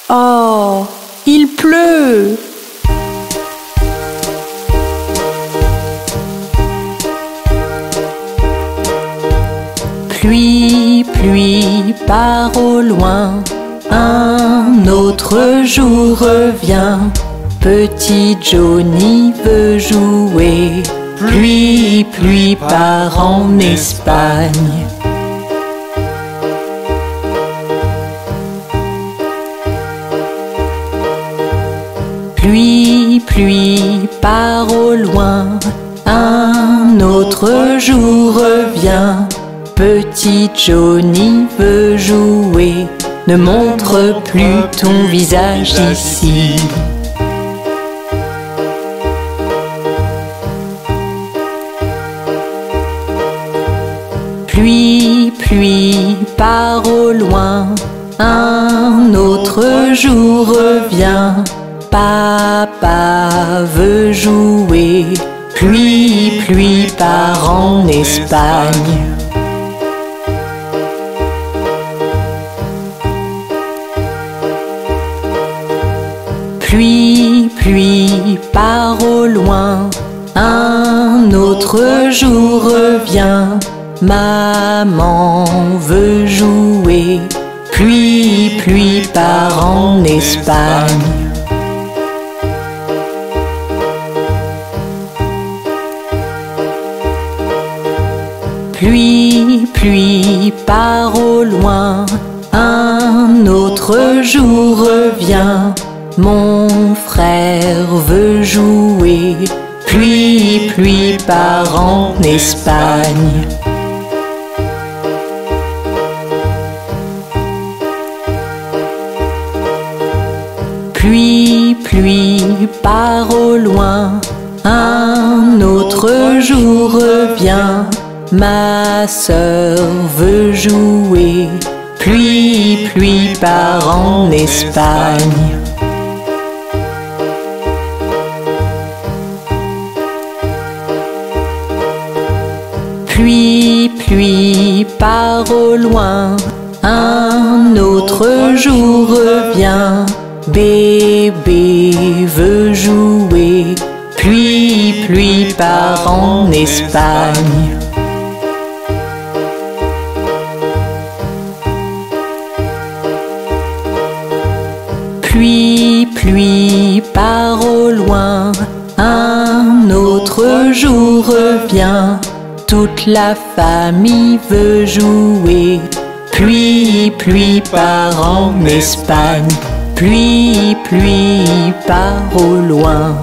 Oh, il pleut! Pluie, pluie, part au loin, un autre jour revient. Petit Johnny veut jouer. Pluie, pluie, part en Espagne. Pluie, pluie, part au loin, un autre jour revient. Petit Johnny veut jouer, ne montre plus ton visage ici. Pluie, pluie, part au loin, un autre jour revient. Papa veut jouer, pluie, pluie, part en Espagne. Pluie, pluie, part au loin, un autre jour revient. Maman veut jouer, pluie, pluie, part en Espagne. Pluie, pluie, part au loin, un autre jour revient. Mon frère veut jouer, pluie, pluie, part en Espagne. Pluie, pluie, part au loin, un autre jour revient. Ma sœur veut jouer, pluie, pluie, part en Espagne. Pluie, pluie, part au loin, un autre jour revient. Bébé veut jouer, pluie, pluie, part en Espagne. Pluie, pluie, part au loin, un autre jour revient. Toute la famille veut jouer, pluie, pluie, part en Espagne. Pluie, pluie, part au loin.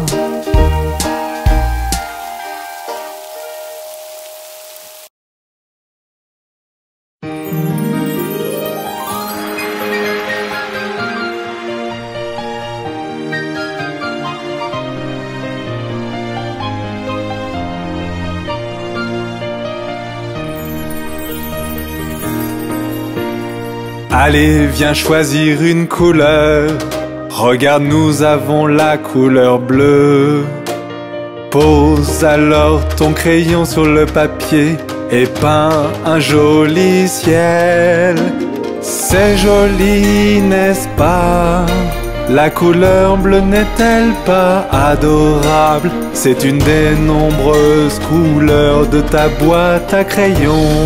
Allez, viens choisir une couleur. Regarde, nous avons la couleur bleue. Pose alors ton crayon sur le papier et peins un joli ciel. C'est joli, n'est-ce pas? La couleur bleue n'est-elle pas adorable? C'est une des nombreuses couleurs de ta boîte à crayons.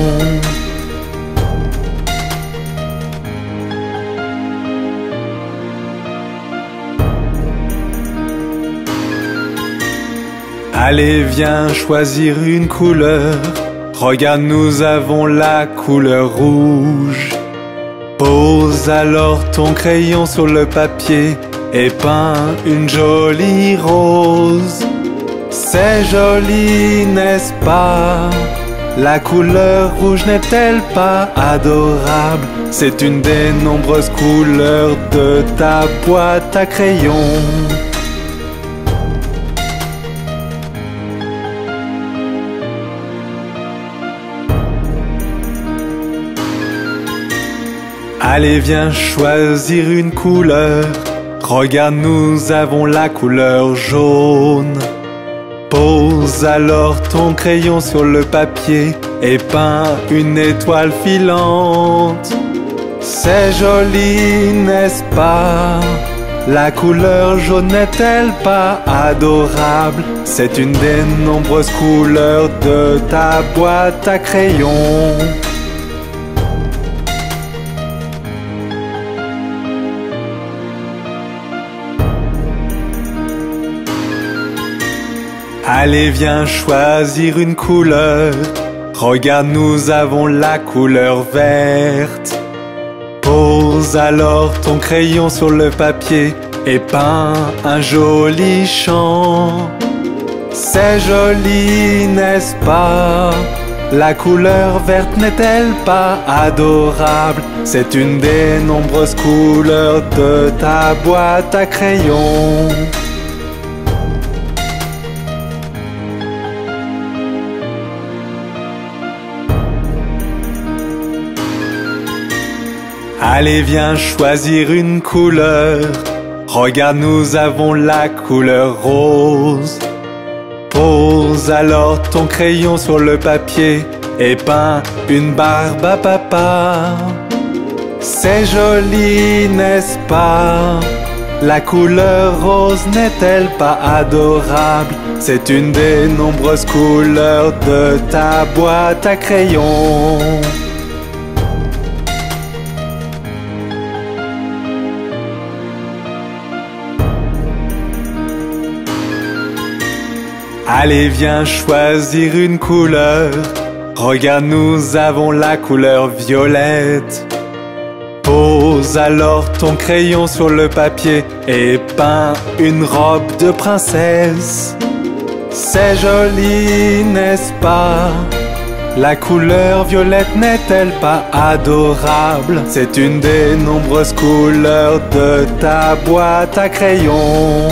Allez, viens choisir une couleur. Regarde, nous avons la couleur rouge. Pose alors ton crayon sur le papier et peins une jolie rose. C'est joli, n'est-ce pas? La couleur rouge n'est-elle pas adorable? C'est une des nombreuses couleurs de ta boîte à crayons. Allez, viens choisir une couleur. Regarde, nous avons la couleur jaune. Pose alors ton crayon sur le papier et peins une étoile filante. C'est joli, n'est-ce pas? La couleur jaune n'est-elle pas adorable? C'est une des nombreuses couleurs de ta boîte à crayons. Allez, viens choisir une couleur. Regarde, nous avons la couleur verte. Pose alors ton crayon sur le papier et peins un joli champ. C'est joli, n'est-ce pas? La couleur verte n'est-elle pas adorable? C'est une des nombreuses couleurs de ta boîte à crayons. Allez, viens choisir une couleur. Regarde, nous avons la couleur rose. Pose alors ton crayon sur le papier et peins une barbe à papa. C'est joli, n'est-ce pas? La couleur rose n'est-elle pas adorable? C'est une des nombreuses couleurs de ta boîte à crayons. Allez, viens choisir une couleur. Regarde, nous avons la couleur violette. Pose alors ton crayon sur le papier et peins une robe de princesse. C'est joli, n'est-ce pas? La couleur violette n'est-elle pas adorable? C'est une des nombreuses couleurs de ta boîte à crayons.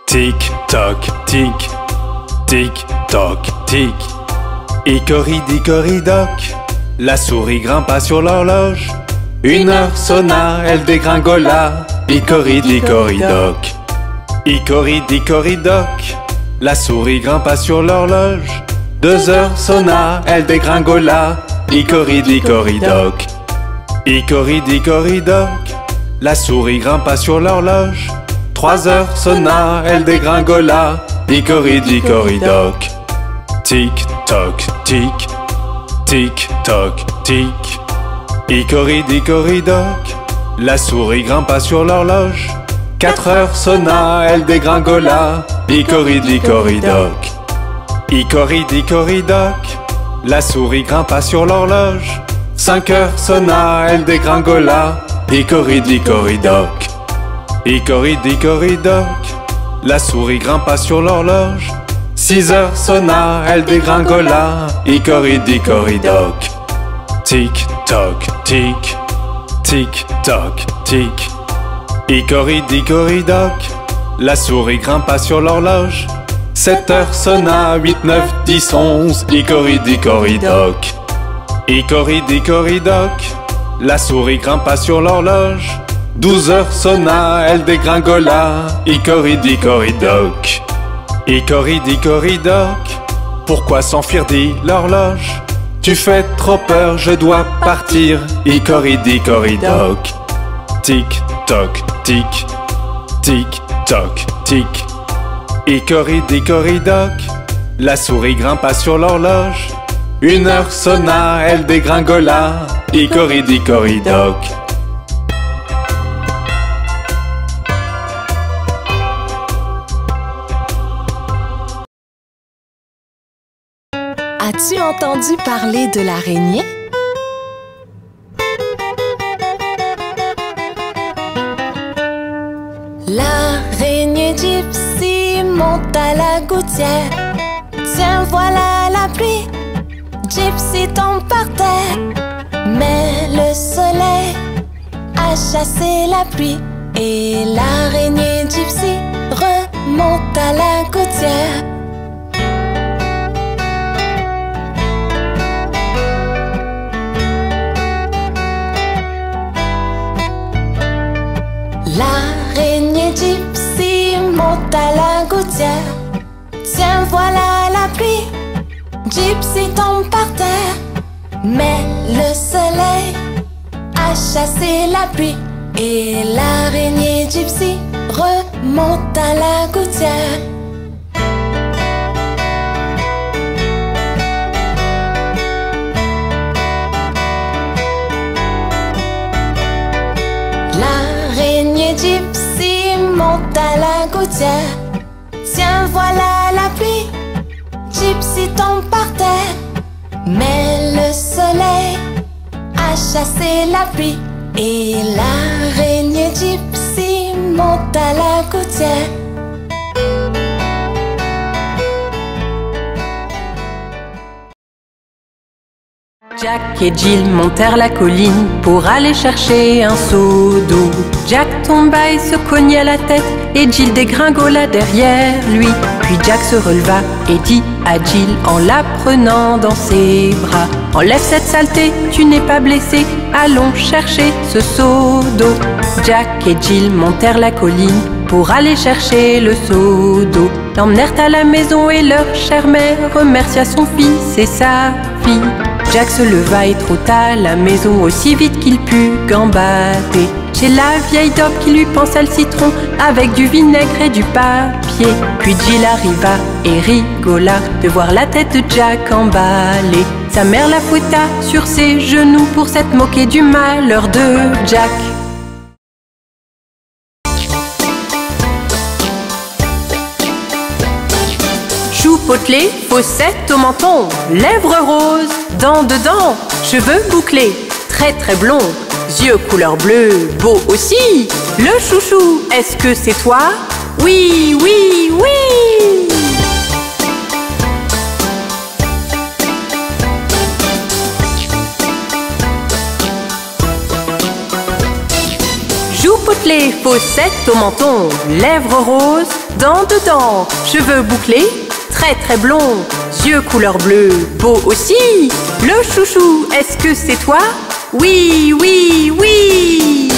Tic toc tic, tic toc tic. Icori-dicori-doc, la souris grimpa sur l'horloge. Une heure sonna, elle dégringola. Icori-dicori-doc. Icori-dicori-doc, la souris grimpa sur l'horloge. 2 heures sonna, elle dégringola. Icori-dicori-doc. Icori-dicori-doc, la souris grimpa sur l'horloge. 3 heures sonna, elle dégringola. Icori-dicori-doc. Tic toc tic, tic toc tic. Icori-dicori-doc, la souris grimpa sur l'horloge. 4 heures sonna, elle dégringola. Icori-dicori-doc. Icori-dicori-doc, la souris grimpa sur l'horloge. 5 heures sonna, elle dégringola. Icori-dicori-doc. Icori-dicori-doc, la souris grimpa sur l'horloge. 6 heures sonna, elle dégringola. Icori-dicori-doc. Tic toc tic, tic toc tic. Icori-dicori-doc, la souris grimpa sur l'horloge. 7 heures sonna, 8, 9, 10, 11. Icori-dicori-doc. Icori-dicori-doc, la souris grimpa sur l'horloge. 12 heures sonna, elle dégringola. Icori-dicori-doc. Icori-dicori-doc, pourquoi s'enfuir, dit l'horloge? Tu fais trop peur, je dois partir. Icori-dicori-doc. Tic toc tic, tic toc tic. Icori-dicori-doc, la souris grimpa sur l'horloge. 1 heure sonna, elle dégringola. Icori-dicori-doc. As-tu entendu parler de l'araignée? L'araignée Gypsy monte à la gouttière. Tiens, voilà la pluie. Gypsy tombe par terre. Mais le soleil a chassé la pluie. Et l'araignée Gypsy remonte à la gouttière. Gypsy tombe par terre, mais le soleil a chassé la pluie et l'araignée Gypsy remonte à la gouttière. L'araignée Gypsy monte à la gouttière. Tiens, voilà la pluie. Gypsy tombe par terre, mais le soleil a chassé la pluie et l'araignée Gypsy monte à la gouttière. Jack et Jill montèrent la colline pour aller chercher un seau d'eau. Jack tomba et se cogna la tête et Jill dégringola derrière lui. Puis Jack se releva et dit à Jill en la prenant dans ses bras: enlève cette saleté, tu n'es pas blessé, allons chercher ce seau d'eau. Jack et Jill montèrent la colline pour aller chercher le seau d'eau. L'emmenèrent à la maison et leur chère mère remercia son fils et sa fille. Jack se leva et trotta à la maison aussi vite qu'il put gambader. Chez la vieille daube qui lui pansa le citron avec du vinaigre et du papier. Puis Jill arriva et rigola de voir la tête de Jack emballée. Sa mère la fouetta sur ses genoux pour s'être moquée du malheur de Jack. Joues potelées, fossettes au menton, lèvres roses, dents dedans, cheveux bouclés, très très blonds, yeux couleur bleue, beau aussi. Le chouchou, est-ce que c'est toi? Oui, oui, oui! Joues potelées, fossettes au menton, lèvres roses, dents dedans, cheveux bouclés, très très blond, yeux couleur bleue, beau aussi. Le chouchou, est-ce que c'est toi? Oui, oui, oui!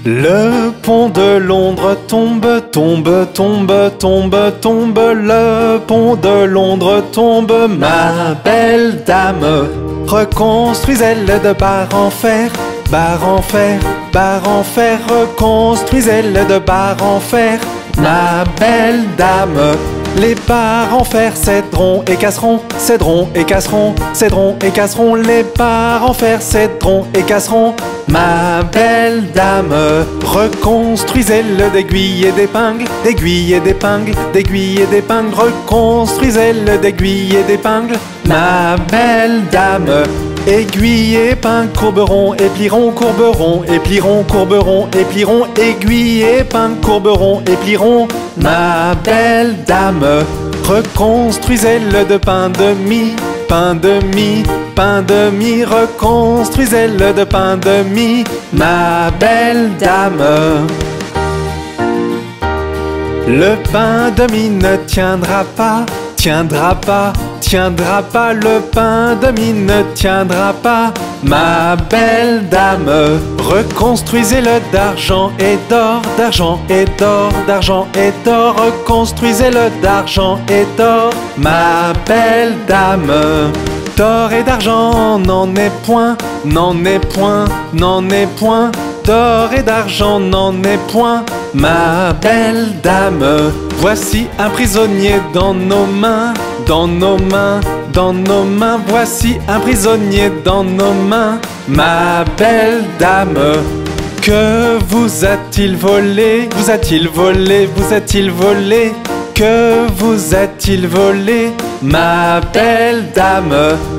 Le pont de Londres tombe, tombe, tombe, tombe, tombe. Le pont de Londres tombe, ma belle dame. Reconstruisez-le de barre en fer, barre en fer, barre en fer. Reconstruisez-le de barre en fer, ma belle dame. Les barres en fer céderont et casseront, céderont et casseront, céderont et casseront. Les barres en fer céderont et casseront, ma belle dame. Reconstruisez-le d'aiguilles et d'épingles, d'aiguilles et d'épingles, d'aiguilles et d'épingles. Reconstruisez-le d'aiguilles et d'épingles, ma belle dame. Aiguilles et épingles courberont et plieront, courberont et plieront, courberont et plieront. Aiguilles et épingles courberont et plieront, ma belle dame. Reconstruisez-le de pain de mie, pain de mie, pain de mie. Reconstruisez-le de pain de mie, ma belle dame. Le pain de mie ne tiendra pas, tiendra pas, tiendra pas. Le pain de mie ne tiendra pas, ma belle dame. Reconstruisez-le d'argent et d'or, d'argent et d'or, d'argent et d'or. Reconstruisez-le d'argent et d'or, ma belle dame. D'or et d'argent n'en est point, n'en est point, n'en est point. D'or et d'argent n'en est point, ma belle dame. Voici un prisonnier dans nos mains, dans nos mains, dans nos mains. Voici un prisonnier dans nos mains, ma belle dame. Que vous a-t-il volé? Vous a-t-il volé? Vous a-t-il volé? Que vous a-t-il volé, ma belle dame?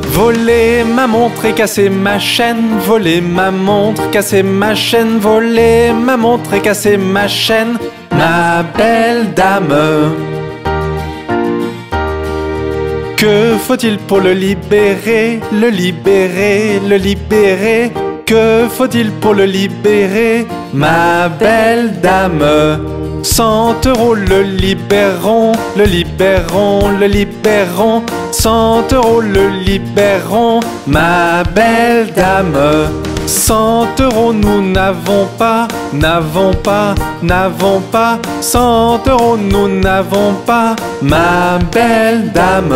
Voler ma montre et casser ma chaîne, voler ma montre, casser ma chaîne, voler ma montre et casser ma chaîne, ma belle dame. Que faut-il pour le libérer, le libérer, le libérer? Que faut-il pour le libérer, ma belle dame? 100 € le libérons, le libérons, le libérons. 100 € le libérons, ma belle dame. 100 € nous n'avons pas, n'avons pas, n'avons pas. 100 € nous n'avons pas, ma belle dame.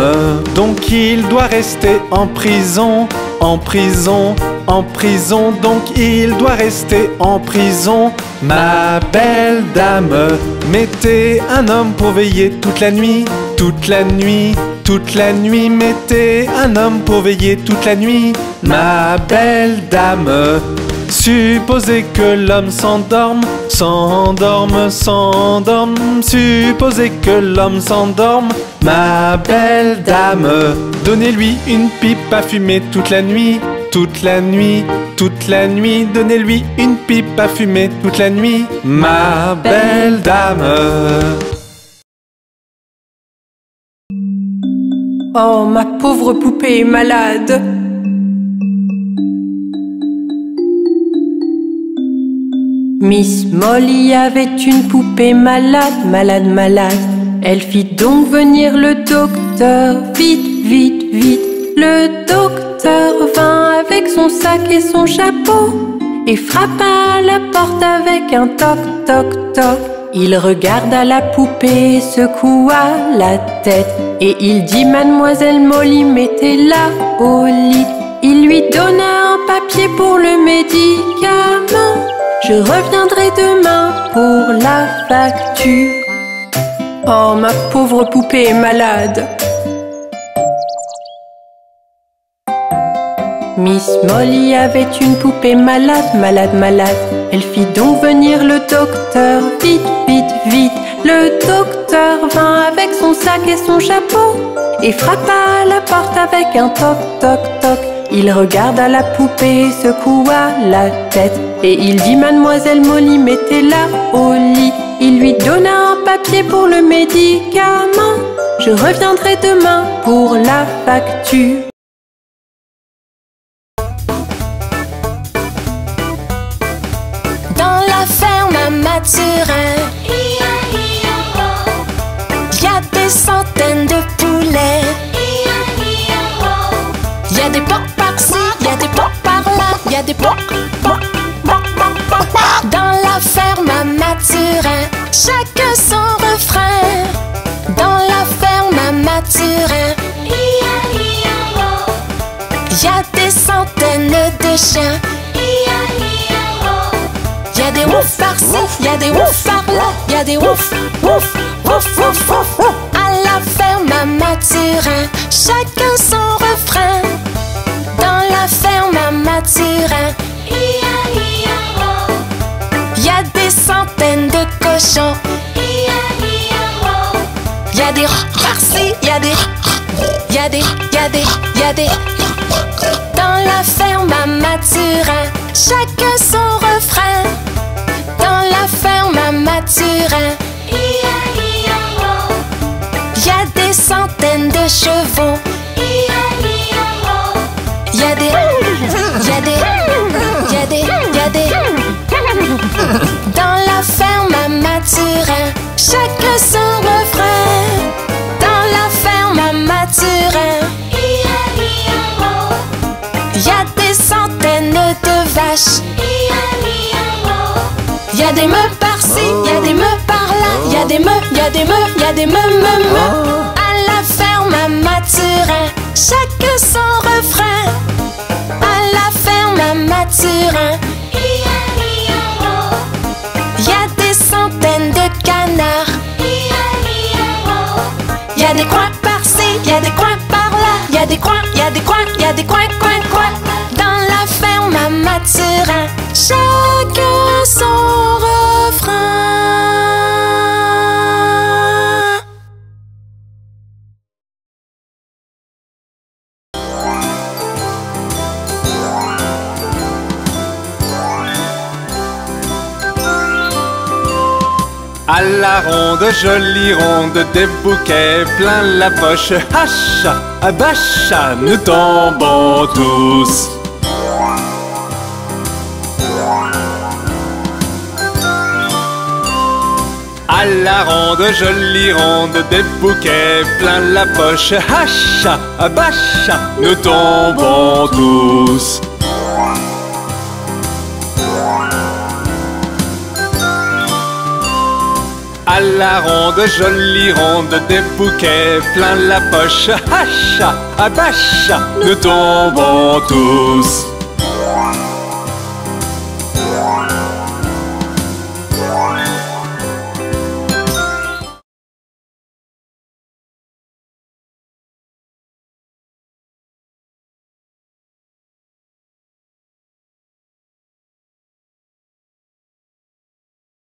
Donc il doit rester en prison, en prison, en prison. Donc il doit rester en prison, ma belle dame. Mettez un homme pour veiller toute la nuit, toute la nuit, toute la nuit. Mettez un homme pour veiller toute la nuit, ma belle dame. Supposez que l'homme s'endorme, s'endorme, s'endorme. Supposez que l'homme s'endorme, ma belle dame. Donnez-lui une pipe à fumer toute la nuit, toute la nuit, toute la nuit. Donnez-lui une pipe à fumer toute la nuit, ma belle dame. Oh, ma pauvre poupée est malade. Miss Molly avait une poupée malade, malade, malade. Elle fit donc venir le docteur, vite, vite, vite. Le docteur vint avec son sac et son chapeau et frappa à la porte avec un toc, toc, toc. Il regarda la poupée, secoua la tête et il dit: Mademoiselle Molly, mettez-la au lit. Il lui donna un papier pour le médicament. Je reviendrai demain pour la facture. Oh, ma pauvre poupée est malade. Miss Molly avait une poupée malade, malade, malade. Elle fit donc venir le docteur, vite, vite, vite. Le docteur vint avec son sac et son chapeau et frappa à la porte avec un toc, toc, toc. Il regarda la poupée, secoua la tête et il dit: Mademoiselle Molly, mettez-la au lit. Il lui donna un papier pour le médicament. Je reviendrai demain pour la facture. Dans la ferme à Mathurin, y a des centaines de poulets. Y a des porcs par-ci, y a des porcs par-là, y a des porcs. Dans la ferme à Mathurin, chacun son refrain. Dans la ferme à Mathurin, y a des centaines de chiens. Y a des ouf par-ci, y a des ouf par-là, y a des ouf, ouf, ouf, ouf, ouf. À la ferme à Mathurin, chacun son refrain. Dans la ferme à Mathurin, y a des centaines de cochons. Y a des par-ci, y a des, y a des, y a des, y a des. Dans la ferme à Mathurin, chacun son refrain. Dans la ferme à Mathurin, y a des centaines de chevaux. Y a des, y a des, y a des, y a des. Dans la ferme à Mathurin, chacun son refrain. Dans la ferme à Mathurin, y a des centaines de vaches. Y a des meufs par-ci, y a des meufs par-là, y a des meufs, y a des meufs, y a des meufs. À la ferme à Mathurin, chacun son refrain. À la ferme à Mathurin, y a des centaines de canards. Y a des coins par-ci, y a des coins par-là, y a des coins, y a des coins, y a des coins, coins, coins. Dans la ferme à Mathurin, chacun son refrain. À la ronde, jolie ronde, des bouquets plein la poche. Hacha, abacha, nous tombons tous. À la ronde, jolie ronde, des bouquets plein la poche. Hacha, abacha, nous tombons tous. À la ronde, jolie ronde, des bouquets plein la poche. Hacha, abacha, nous tombons tous.